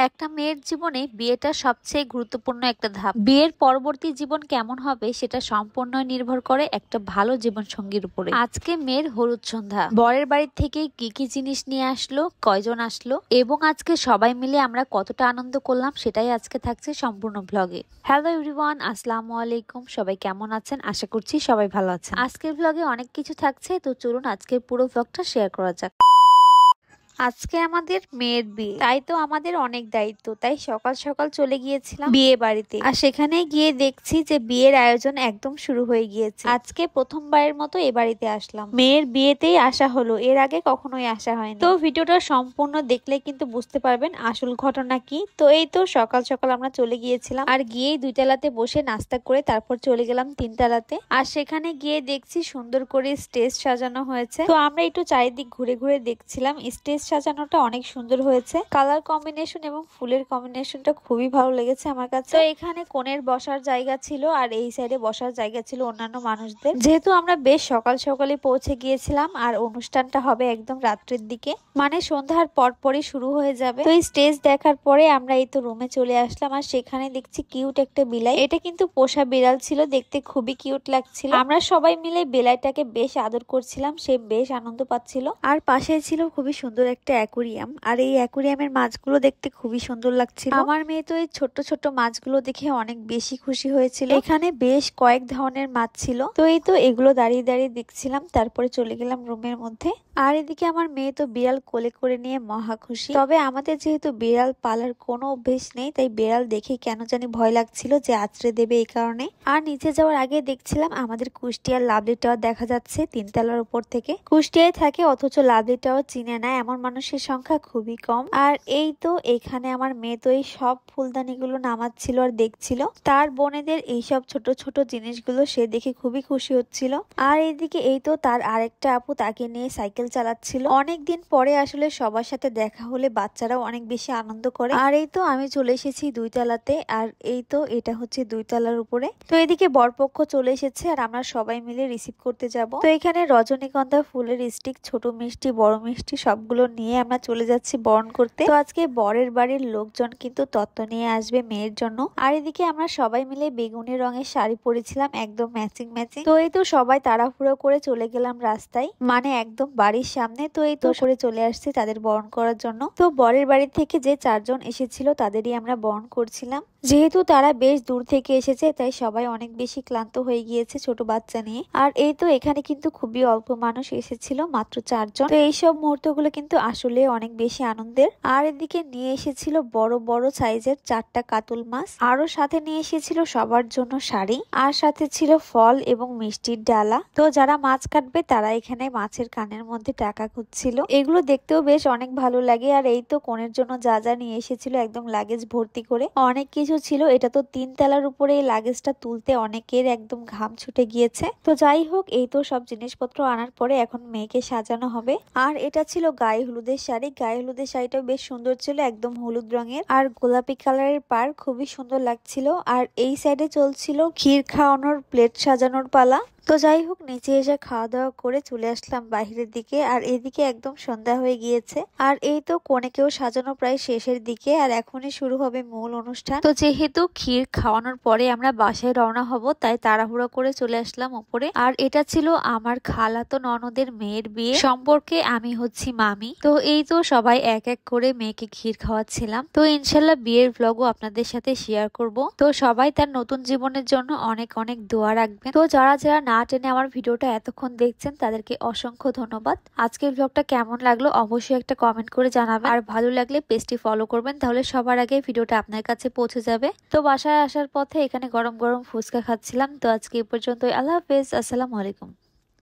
একটা মেয়ের জীবনে বিয়েটা সবচেয়ে গুরুত্বপূর্ণ একটা ধাপ। বিয়ের পরবর্তী জীবন কেমন হবে সেটা সম্পূর্ণ নির্ভর করে একটা ভালো জীবন সঙ্গীর উপরে। আজকে মেয়ের হলুদ সন্ধ্যা, বরের বাড়ি থেকে কি কি জিনিস নিয়ে আসলো, কয়জন আসলো এবং আজকে সবাই মিলে আমরা কতটা আনন্দ করলাম সেটাই আজকে থাকছে সম্পূর্ণ ব্লগে। হ্যালো এভরিওয়ান, আসসালামু আলাইকুম। সবাই কেমন আছেন? আশা করছি সবাই ভালো আছেন। আজকের ব্লগে অনেক কিছু থাকছে, তো চলুন আজকের পুরো ব্লগটা শেয়ার করা যাক। আজকে আমাদের মেয়ের বিয়ে, তাই তো আমাদের অনেক দায়িত্ব। তাই সকাল সকাল চলে গিয়েছিলাম বিয়ে বাড়িতে, আর সেখানে গিয়ে দেখছি যে বিয়ের আয়োজন একদম শুরু হয়ে গিয়েছে। আজকে প্রথমবারের মতো এ বাড়িতে আসলাম, মেয়ের বিয়েতেই আসা হলো, এর আগে কখনোই আসা হয়নি। তো ভিডিওটা সম্পূর্ণ দেখলে কিন্তু বুঝতে পারবেন আসল ঘটনা কি। তো এই তো সকাল সকাল আমরা চলে গিয়েছিলাম, আর গিয়েই 2 তলাতে বসে নাস্তা করে তারপর চলে গেলাম 3 তলাতে। আর সেখানে গিয়ে দেখছি সুন্দর করে স্টেজ সাজানো হয়েছে। তো আমরা একটু চারিদিক ঘুরে ঘুরে দেখছিলাম। স্টেজ সাজানোটা অনেক সুন্দর হয়েছে, কালার কম্বিনেশন এবং ফুলের কম্বিনেশনটা খুবই ভালো লেগেছে আমার কাছে। তো এখানে কোণের বসার জায়গা ছিল, আর এই সাইডে বসার জায়গা ছিল অন্যান্য মানুষদের। যেহেতু আমরা বেশ সকাল সকালে পৌঁছে গিয়েছিলাম, আর অনুষ্ঠানটা হবে একদম রাত্রের দিকে, মানে সন্ধ্যার পরপরই শুরু হয়ে যাবে। তো এই স্টেজ দেখার পরে আমরা এই তো রুমে চলে আসলাম, আর সেখানে দেখছি কিউট একটা বিলাই। এটা কিন্তু পোষা বিড়াল ছিল, দেখতে খুবই কিউট লাগছিল। আমরা সবাই মিলে বিড়ালটাকে বেশ আদর করছিলাম, সে বেশ আনন্দ পাচ্ছিল। আর পাশে ছিল খুবই সুন্দর একটা অ্যাকুরিয়াম, আর এই অ্যাকুরিয়ামের মাছগুলো দেখতে খুবই সুন্দর লাগছিল। আমার মেয়ে তো এই ছোট্ট ছোট্ট মাছগুলো দেখে অনেক বেশি খুশি হয়েছিল। এখানে বেশ কয়েক ধরনের মাছ ছিল। তো এই তো এগুলো দাঁড়িয়ে দাঁড়িয়ে দেখছিলাম, তারপরে চলে গেলাম রুমের মধ্যে। আর এদিকে আমার মেয়ে তো বিড়াল কোলে করে নিয়ে মহা খুশি। তবে আমাদের যেহেতু বিড়াল পালার কোনো অভ্যেস নেই, তাই বিড়াল দেখে কেন জানি ভয় লাগছিল যে আছড়ে দেবে এই কারণে। আর নিচে যাওয়ার আগে দেখছিলাম আমাদের কুষ্টিয়ার লাভলি টাওয়ার দেখা যাচ্ছে 3 তলার উপর থেকে। কুষ্টিয়ায় থাকে অথচ লাভলি টাওয়ার চিনে না এমন মানুষের সংখ্যা খুবই কম। আর এই তো এখানে আমার মেয়ে তো এই সব ফুলদানিগুলো নামাচ্ছিল আর দেখছিল। তার বোনেদের এইসব ছোট ছোট জিনিসগুলো সে দেখে খুবই খুশি হচ্ছিল। আর এদিকে এই তো তার আরেকটা আপু তাকে নিয়ে সাইকেল চালাচ্ছিল। অনেকদিন পরে আসলে সবার সাথে দেখা হলে বাচ্চারাও অনেক বেশি আনন্দ করে। আর এই তো আমি চলে এসেছি 2 তলাতে, আর এই তো এটা হচ্ছে 2 তলার উপরে। তো এদিকে বরপক্ষ চলে এসেছে, আর আমরা সবাই মিলে রিসিভ করতে যাব। তো এখানে রজনীগন্ধা ফুলের স্টিক, ছোট মিষ্টি বড় মিষ্টি সবগুলো নিয়ে আমরা চলে যাচ্ছি বরণ করতে। তো আজকে বরের বাড়ির লোকজন কিন্তু তত্ত্ব নিয়ে আসবে মেয়ের জন্য। আর এদিকে আমরা সবাই মিলে বেগুনি রঙের শাড়ি পরেছিলাম, একদম ম্যাচিং ম্যাচিং। তো এই তো সবাই তাড়াহুড়ো করে চলে গেলাম রাস্তায়, মানে একদম বাড়ির সামনে। তো এই তো করে চলে আসছি তাদের বরণ করার জন্য। তো বরের বাড়ি থেকে যে 4 জন এসেছিল তাদেরই আমরা বরণ করছিলাম। যেহেতু তারা বেশ দূর থেকে এসেছে, তাই সবাই অনেক বেশি ক্লান্ত হয়ে গিয়েছে ছোট বাচ্চা নিয়ে। আর এই তো এখানে কিন্তু খুবই অল্প মানুষ এসেছিল, মাত্র 4 জন। তো এইসব মুহূর্তগুলো কিন্তু আসলে অনেক বেশি আনন্দের। আর এদিকে নিয়ে এসেছিল বড় বড় সাইজের 4টা কাতল মাছ, আরো সাথে নিয়ে এসেছিল সবার জন্য শাড়ি, আর সাথে ছিল ফল এবং মিষ্টির ডালা। তো যারা মাছ কাটবে তারা এখানে মাছের কানের মধ্যে টাকা খুঁজছিল। এগুলো দেখতেও বেশ অনেক ভালো লাগে। আর এই তো কনের জন্য যা যা নিয়ে এসেছিল একদম লাগেজ ভর্তি করে অনেক কিছু ছিল। এটা তো 3 তলার উপরে এই লাগেজটা তুলতে অনেকের একদম ঘাম ছুটে গিয়েছে। তো যাই হোক, এই তো সব জিনিসপত্র আনার পরে এখন মেয়েকে সাজানো হবে। আর এটা ছিল গায়ে হলুদের শাড়ি। গায়ে হলুদের শাড়িটাও বেশ সুন্দর ছিল, একদম হলুদ রঙের আর গোলাপি কালারের পার, খুবই সুন্দর লাগছিল। আর এই সাইডে চলছিল ক্ষীর খাওয়ানোর, প্লেট সাজানোর পালা। তো যাই হোক, নিচে এসে খাওয়া দাওয়া করে চলে আসলাম বাহিরের দিকে। আর এদিকে একদম সন্ধ্যা হয়ে গিয়েছে, আর এই তো কনেকেও সাজানো প্রায় শেষের দিকে, আর এখনই শুরু হবে মূল অনুষ্ঠান। তো যেহেতু ক্ষীর খাওয়ানোর পরে আমরা বাসায় রওনা হব, তাই তাড়াহুড়ো করে চলে আসলাম উপরে। আর এটা ছিল আমার খালাতো ননদের মেয়ের বিয়ে, সম্পর্কে আমি হচ্ছি মামি। তো এই তো সবাই এক এক করে মেয়েকে ক্ষীর খাওয়াচ্ছিলাম। তো ইনশাল্লাহ বিয়ের ব্লগও আপনাদের সাথে শেয়ার করব। তো সবাই তার নতুন জীবনের জন্য অনেক অনেক দোয়া রাখবেন। তো যারা যারা না টেনে আমার ভিডিওটা এতক্ষণ দেখছেন তাদেরকে অসংখ্য ধন্যবাদ। আজকের ব্লগটা কেমন লাগলো অবশ্যই একটা কমেন্ট করে জানাবেন, আর ভালো লাগলে পেজটি ফলো করবেন, তাহলে সবার আগে ভিডিওটা আপনার কাছে পৌঁছে যাবে। তো বাসায় আসার পথে এখানে গরম গরম ফুচকা খাচ্ছিলাম। তো আজকে এই পর্যন্তই, আল্লাহ হাফেজ, আসসালামু আলাইকুম।